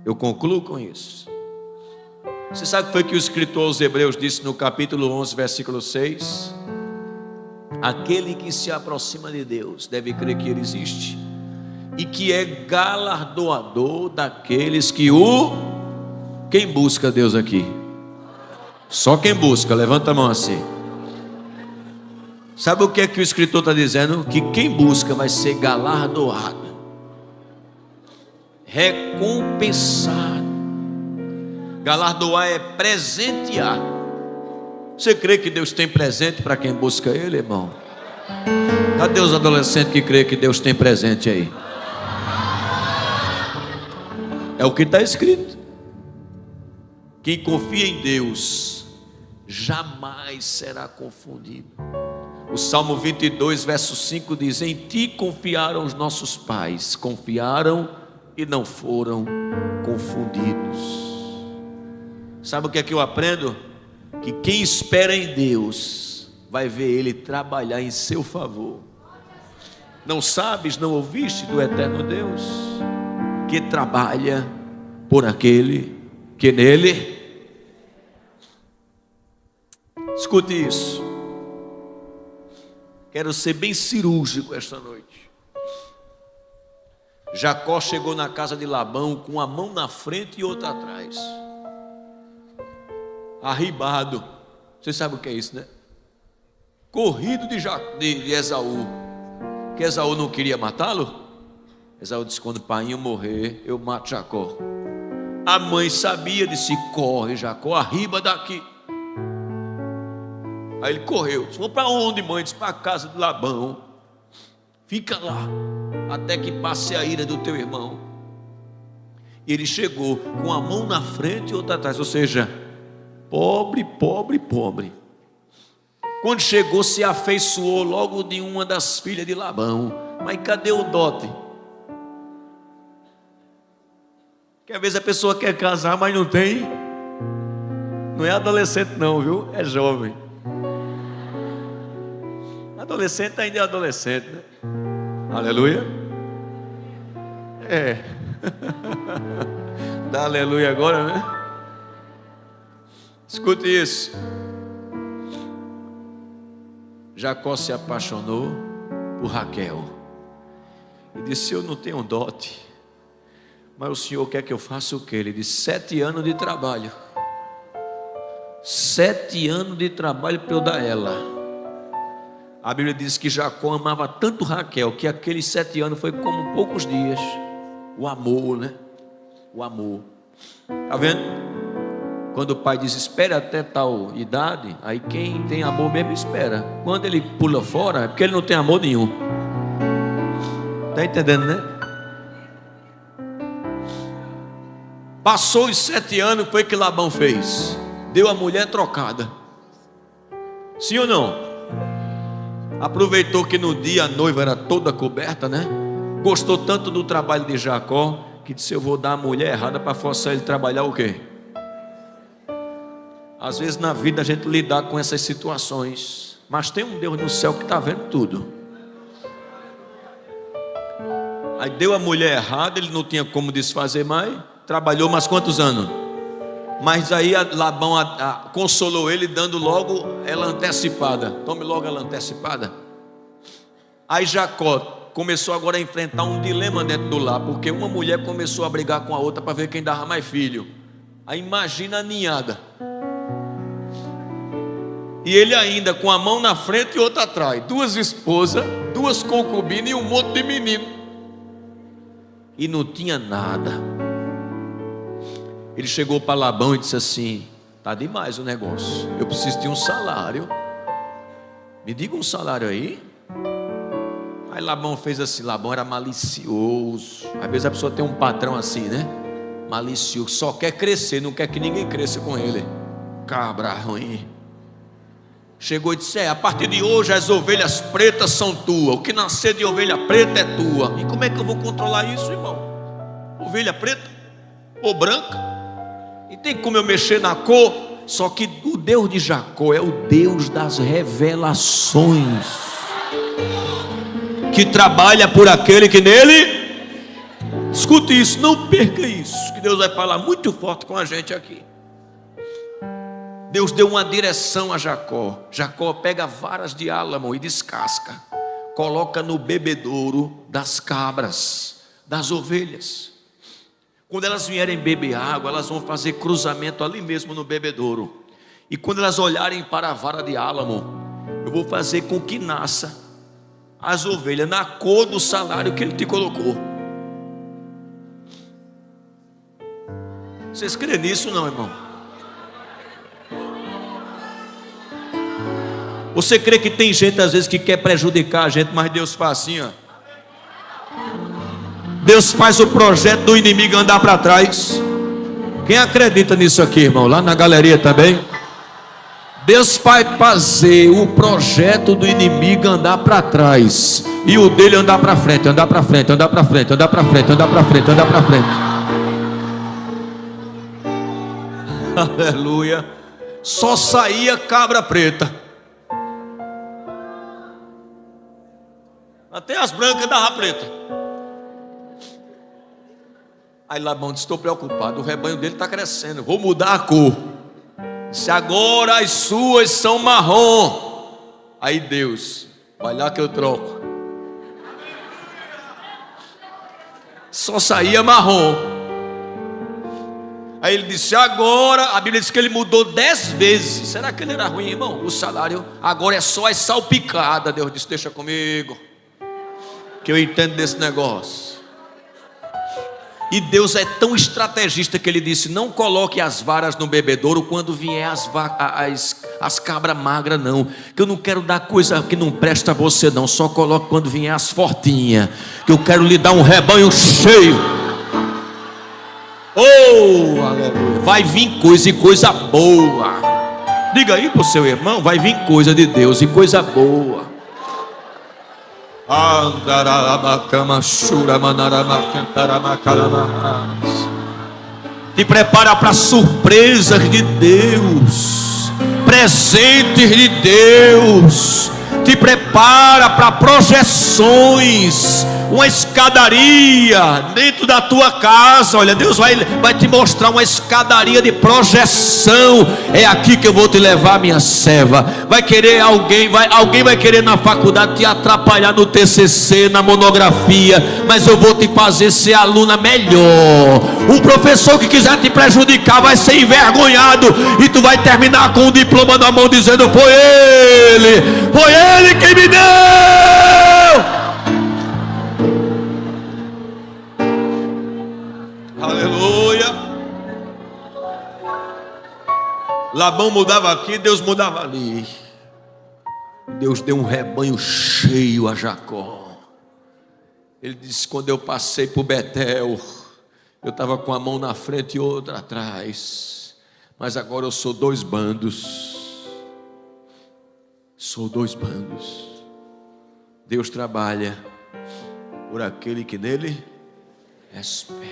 Eu concluo com isso. Você sabe o que foi que o escritor aos Hebreus disse no capítulo 11, versículo 6? Aquele que se aproxima de Deus deve crer que Ele existe e que é galardoador daqueles que o... Quem busca Deus aqui? Só quem busca, levanta a mão assim. Sabe o que é que o escritor está dizendo? Que quem busca vai ser galardoado, recompensado. Galardoar é presentear. Você crê que Deus tem presente para quem busca Ele, irmão? Cadê os adolescentes que crê que Deus tem presente aí? É o que está escrito. Quem confia em Deus jamais será confundido. O Salmo 22, verso 5 diz: em ti confiaram os nossos pais, confiaram e não foram confundidos. Sabe o que é que eu aprendo? Que quem espera em Deus vai ver Ele trabalhar em seu favor. Não sabes, não ouviste do eterno Deus, que trabalha por aquele que nele. Escute isso. Quero ser bem cirúrgico esta noite. Jacó chegou na casa de Labão com a mão na frente e outra atrás, arribado. Você sabe o que é isso, né? Corrido de Esaú. Que Esaú não queria matá-lo. Esaú disse: quando o pai morrer, eu mato Jacó. A mãe sabia, disse: corre Jacó, arriba daqui. Aí ele correu. Disse: vamos para onde, mãe? Disse: para a casa de Labão. Fica lá até que passe a ira do teu irmão. E ele chegou com a mão na frente e outra atrás, ou seja, pobre, pobre, pobre. Quando chegou, se afeiçoou logo de uma das filhas de Labão. Mas cadê o dote? Que às vezes a pessoa quer casar, mas não tem. Não é adolescente não, viu? É jovem. Adolescente ainda é adolescente, né? Aleluia. É. Dá aleluia agora, né? Escute isso. Jacó se apaixonou por Raquel e disse: eu não tenho dote, mas o senhor quer que eu faça o quê? Ele disse: 7 anos de trabalho. 7 anos de trabalho para eu dar ela. A Bíblia diz que Jacó amava tanto Raquel que aqueles 7 anos foi como poucos dias. O amor, né? O amor. Está vendo? Quando o pai diz: espera até tal idade, aí quem tem amor mesmo espera. Quando ele pula fora, é porque ele não tem amor nenhum. Está entendendo, né? Passou os 7 anos, foi que Labão fez? Deu a mulher trocada. Sim ou não? Aproveitou que no dia a noiva era toda coberta, né? Gostou tanto do trabalho de Jacó que disse: eu vou dar a mulher errada para forçar ele a trabalhar o quê? Às vezes na vida a gente lidar com essas situações, mas tem um Deus no céu que está vendo tudo. Aí deu a mulher errada, ele não tinha como desfazer mais. Trabalhou mais quantos anos? Mas aí Labão consolou ele, dando logo ela antecipada. Tome logo ela antecipada. Aí Jacó começou agora a enfrentar um dilema dentro do lar, porque uma mulher começou a brigar com a outra para ver quem dava mais filho. Aí imagina a ninhada. E ele ainda com a mão na frente e outra atrás. 2 esposas, 2 concubinas e um monte de menino. E não tinha nada. Ele chegou para Labão e disse assim: está demais o negócio, eu preciso de um salário. Me diga um salário aí. Aí Labão fez assim. Labão era malicioso. Às vezes a pessoa tem um patrão assim, né? Malicioso, só quer crescer, não quer que ninguém cresça com ele. Cabra ruim. Chegou e disse: a partir de hoje as ovelhas pretas são tuas. O que nascer de ovelha preta é tua. E como é que eu vou controlar isso, irmão? Ovelha preta ou branca? E tem como eu mexer na cor? Só que o Deus de Jacó é o Deus das revelações, que trabalha por aquele que nele. Escute isso, não perca isso, que Deus vai falar muito forte com a gente aqui. Deus deu uma direção a Jacó. Jacó pega varas de álamo e descasca, coloca no bebedouro das cabras, das ovelhas. Quando elas vierem beber água, elas vão fazer cruzamento ali mesmo no bebedouro. E quando elas olharem para a vara de álamo, eu vou fazer com que nasça as ovelhas na cor do salário que ele te colocou. Vocês creem nisso não, irmão? Você crê que tem gente às vezes que quer prejudicar a gente, mas Deus faz assim, ó. Deus faz o projeto do inimigo andar para trás. Quem acredita nisso aqui, irmão? Lá na galeria também. Deus vai fazer o projeto do inimigo andar para trás e o dele andar para frente, andar para frente, andar para frente, andar para frente, andar para frente, andar para frente. aleluia, só saía cabra preta. Até as brancas davam preta. Aí Labão disse: estou preocupado, o rebanho dele está crescendo, vou mudar a cor. Se agora as suas são marrom. Aí Deus: vai lá que eu troco. Só saía marrom. Aí ele disse: agora, a Bíblia diz que ele mudou 10 vezes. Será que ele era ruim, irmão? O salário agora é só as salpicadas. Deus disse: deixa comigo, que eu entendo desse negócio. E Deus é tão estrategista que ele disse: não coloque as varas no bebedouro quando vier as cabras magras, não, que eu não quero dar coisa que não presta a você, não. Só coloque quando vier as fortinhas, que eu quero lhe dar um rebanho cheio. Oh, aleluia. Vai vir coisa e coisa boa. Diga aí para o seu irmão: vai vir coisa de Deus e coisa boa. Te prepara para surpresas de Deus, presentes de Deus. Te prepara para projeções, uma escadaria dentro da tua casa. Olha, Deus vai te mostrar uma escadaria de projeção. É aqui que eu vou te levar, minha serva. Alguém vai querer na faculdade te atrapalhar no TCC, na monografia, mas eu vou te fazer ser aluna melhor. Um professor que quiser te prejudicar vai ser envergonhado, e tu vai terminar com o diploma na mão dizendo: foi ele quem me deu. Aleluia. Labão mudava aqui, Deus mudava ali. Deus deu um rebanho cheio a Jacó. Ele disse: quando eu passei por Betel, eu estava com a mão na frente e outra atrás, mas agora eu sou 2 bandos. Sou 2 bandos. Deus trabalha por aquele que nele espera.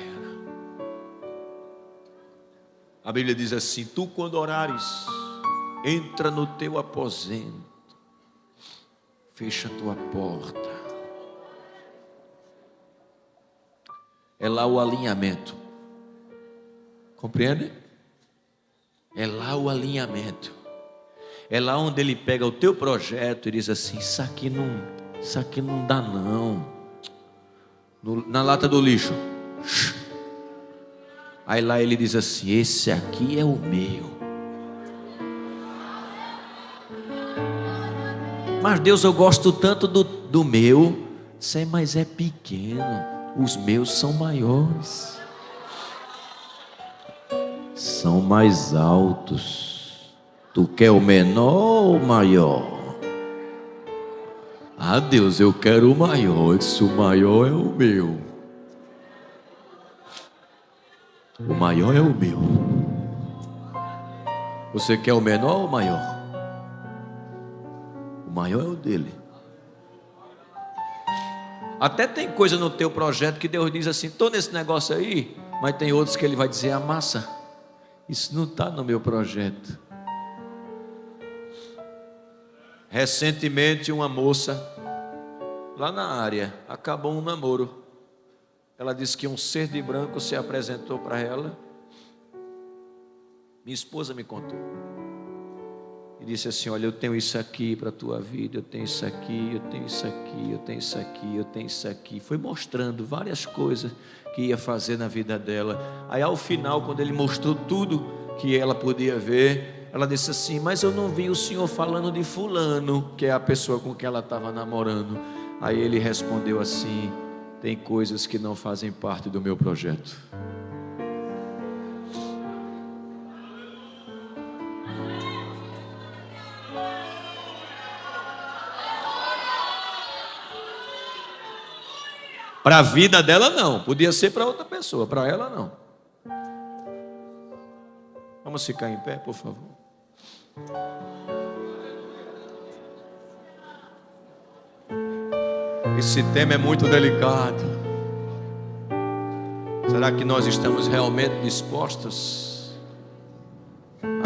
A Bíblia diz assim: tu, quando orares, entra no teu aposento, fecha a tua porta. É lá o alinhamento. Compreende? É lá o alinhamento. É lá onde ele pega o teu projeto e diz assim: isso aqui não dá não. Na lata do lixo. Aí lá ele diz assim: esse aqui é o meu. Mas Deus, eu gosto tanto do meu. Mas é pequeno. Os meus são maiores. São mais altos. Tu quer o menor ou o maior? Ah, Deus, eu quero o maior. Eu disse: o maior é o meu. O maior é o meu. Você quer o menor ou o maior? O maior é o dele. Até tem coisa no teu projeto que Deus diz assim: estou nesse negócio aí, mas tem outros que ele vai dizer: amassa, isso não está no meu projeto. Recentemente uma moça lá na área acabou um namoro. Ela disse que um ser de branco se apresentou para ela. Minha esposa me contou e disse assim: olha, eu tenho isso aqui para a tua vida, eu tenho isso aqui, eu tenho isso aqui, eu tenho isso aqui, eu tenho isso aqui. Foi mostrando várias coisas que ia fazer na vida dela. Aí ao final, quando ele mostrou tudo que ela podia ver, ela disse assim: mas eu não vi o senhor falando de fulano, que é a pessoa com quem ela estava namorando. Aí ele respondeu assim: tem coisas que não fazem parte do meu projeto. Para a vida dela não, podia ser para outra pessoa, para ela não. Vamos ficar em pé, por favor. Esse tema é muito delicado. Será que nós estamos realmente dispostos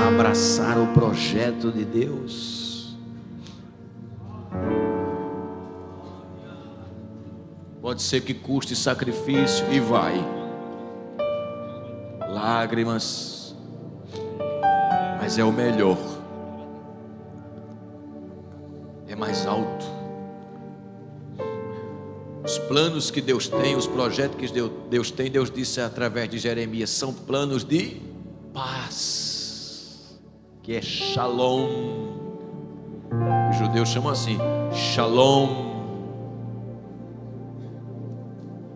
abraçar o projeto de Deus. Pode ser que custe sacrifício, e vai. Lágrimas, mas é o melhor. É mais alto. Os planos que Deus tem, os projetos que Deus tem, Deus disse através de Jeremias, são planos de paz, que é Shalom. Os judeus chamam assim, Shalom.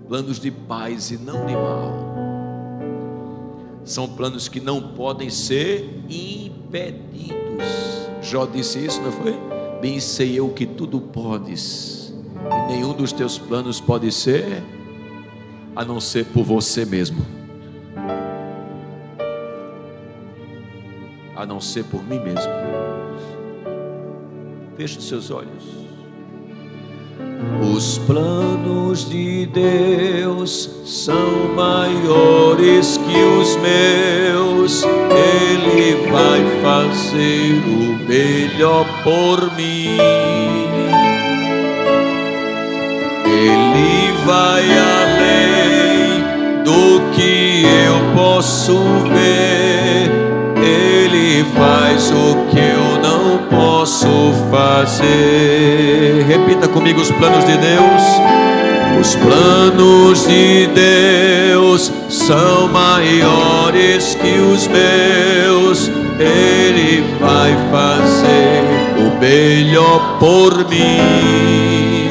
Planos de paz e não de mal. São planos que não podem ser impedidos. Jó disse isso, não foi? Bem sei eu que tudo podes, e nenhum dos teus planos pode ser, a não ser por você mesmo, a não ser por mim mesmo. Feche os seus olhos. Os planos de Deus são maiores que os meus. Ele vai fazer o melhor por mim. Ele vai além do que eu posso ver. Ele faz o que eu não posso fazer. Repita comigo os planos de Deus. Os planos de Deus são maiores que os meus. Ele vai fazer o melhor por mim.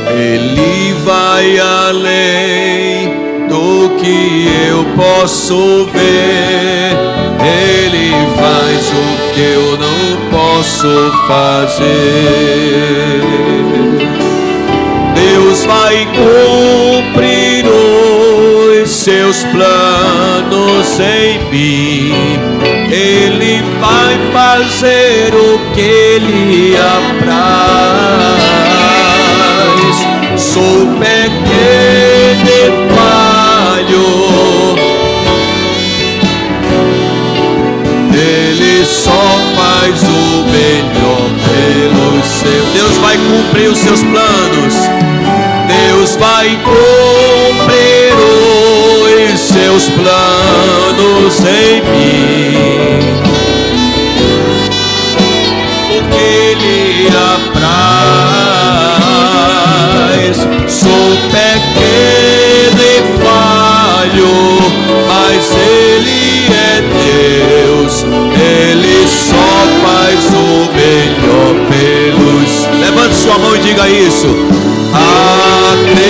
Ele vai além do que eu posso ver. Ele faz o que eu não posso fazer. Deus vai cumprir os seus planos em mim. Ele vai fazer o que Ele apraz. Sou pequeno e falho, Ele só faz o melhor pelo seu. Deus vai cumprir os seus planos. Deus vai cumprir os seus planos em mim. O que Ele apraz. Sou pequeno e falho, mas Ele é Deus. Ele só faz o melhor pelos. Levante sua mão e diga isso. Acredito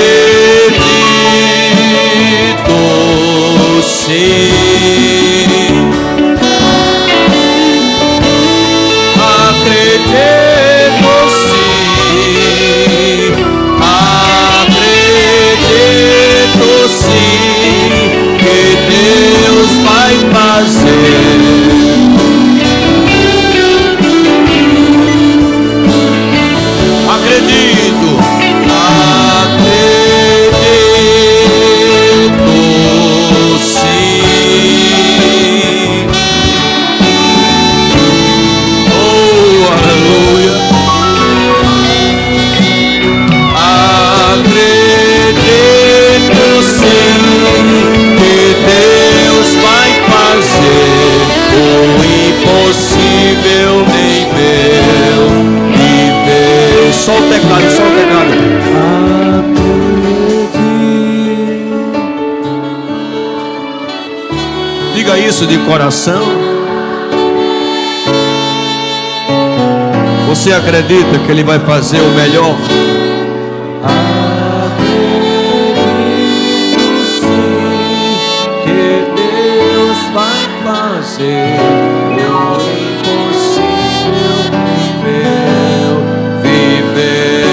sim. Acredito sim. Acredito sim que Deus vai fazer. Acredito, acredito sim. Oh, aleluia. Acredito sim que Deus vai fazer o impossível em meu. Só o teclado, só o teclado. Diga isso de coração. Você acredita que Ele vai fazer o melhor? Acredito sim que Deus vai fazer o impossível em meu viver.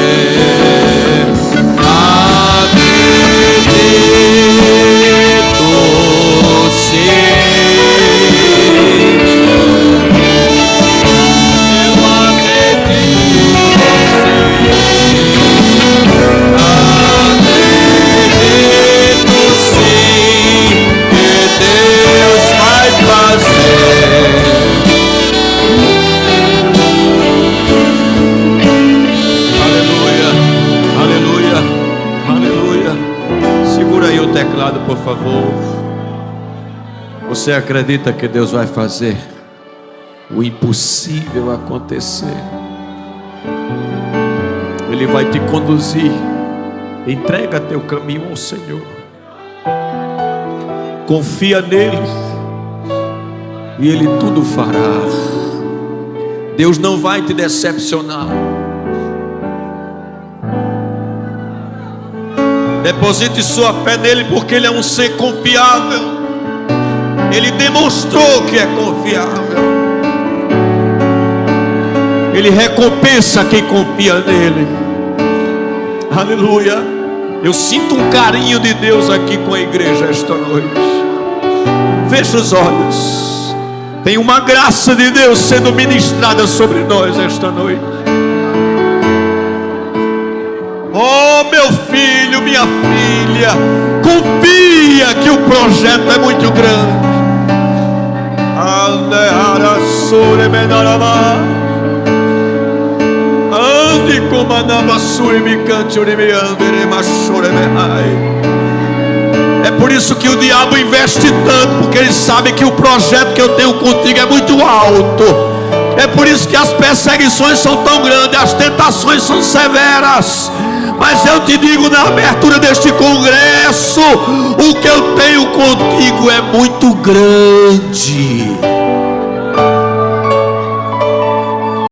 Acredito sim. Eu acredito sim. Acredito sim que Deus vai fazer favor. Você acredita que Deus vai fazer o impossível acontecer? Ele vai te conduzir. Entrega teu caminho ao Senhor. Confia nele e Ele tudo fará. Deus não vai te decepcionar. Deposite sua fé nele, porque Ele é um ser confiável. Ele demonstrou que é confiável. Ele recompensa quem confia nele. Aleluia. Eu sinto um carinho de Deus aqui com a igreja esta noite. Feche os olhos. Tem uma graça de Deus sendo ministrada sobre nós esta noite. Oh, meu filho, minha filha, confia que o projeto é muito grande. Ande como a nava sua e me cante o me andere machore me ai. É por isso que o diabo investe tanto, porque ele sabe que o projeto que eu tenho contigo é muito alto. É por isso que as perseguições são tão grandes, as tentações são severas. Mas eu te digo, na abertura deste congresso, o que eu tenho contigo é muito grande.